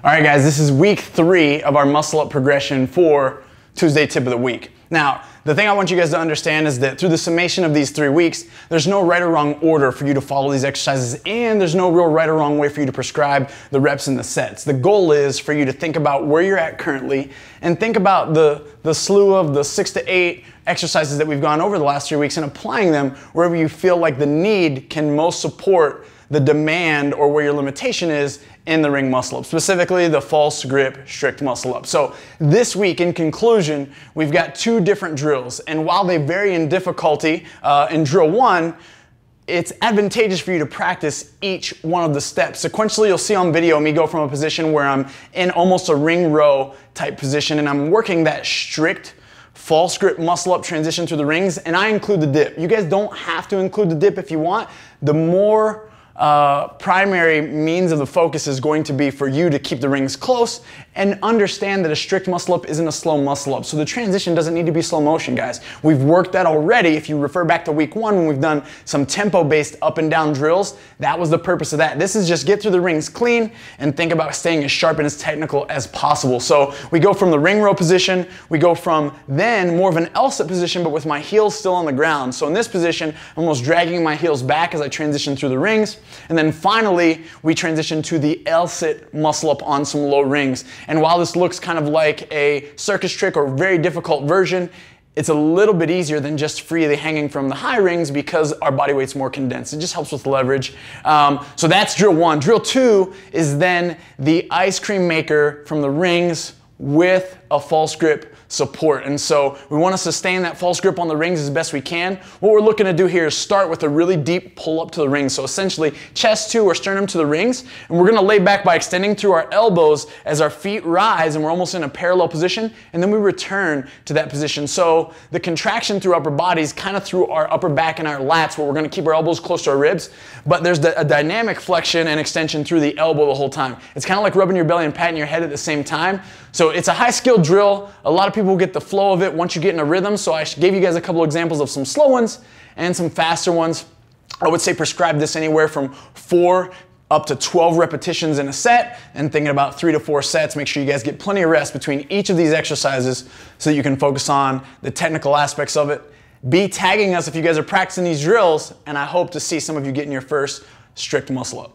All right, guys, this is week 3 of our muscle up progression for Tuesday tip of the week. Now, the thing I want you guys to understand is that through the summation of these 3 weeks, there's no right or wrong order for you to follow these exercises, and there's no real right or wrong way for you to prescribe the reps and the sets. The goal is for you to think about where you're at currently and think about the slew of the 6 to 8 exercises that we've gone over the last 3 weeks and applying them wherever you feel like the need can most support the demand or where your limitation is in the ring muscle up, specifically the false grip strict muscle up. So this week, in conclusion, we've got 2 different drills, and while they vary in difficulty, in drill 1, it's advantageous for you to practice each one of the steps. Sequentially, you'll see on video me go from a position where I'm in almost a ring row type position and I'm working that strict false grip muscle up transition through the rings, and I include the dip. You guys don't have to include the dip if you want. The more primary means of the focus is going to be for you to keep the rings close and understand that a strict muscle up isn't a slow muscle up. So the transition doesn't need to be slow motion, guys. We've worked that already. If you refer back to week 1 when we've done some tempo-based up and down drills, that was the purpose of that. This is just get through the rings clean and think about staying as sharp and as technical as possible. So we go from the ring row position, we go from then more of an L-sit position but with my heels still on the ground. So in this position, I'm almost dragging my heels back as I transition through the rings. And then finally, we transition to the L-sit muscle up on some low rings. And while this looks kind of like a circus trick or very difficult version, it's a little bit easier than just freely hanging from the high rings because our body weight's more condensed. It just helps with leverage. So that's drill 1. Drill 2 is then the ice cream maker from the rings with a false grip support. And so we want to sustain that false grip on the rings as best we can. What we're looking to do here is start with a really deep pull up to the rings. So essentially chest to or sternum to the rings. And we're going to lay back by extending through our elbows as our feet rise and we're almost in a parallel position. And then we return to that position. So the contraction through upper body is kind of through our upper back and our lats where we're going to keep our elbows close to our ribs. But there's a dynamic flexion and extension through the elbow the whole time. It's kind of like rubbing your belly and patting your head at the same time. So it's a high skill drill. A lot of people get the flow of it once you get in a rhythm. So I gave you guys a couple examples of some slow ones and some faster ones. I would say prescribe this anywhere from 4 up to 12 repetitions in a set and thinking about 3 to 4 sets. Make sure you guys get plenty of rest between each of these exercises so that you can focus on the technical aspects of it. Be tagging us if you guys are practicing these drills, and I hope to see some of you getting your first strict muscle up.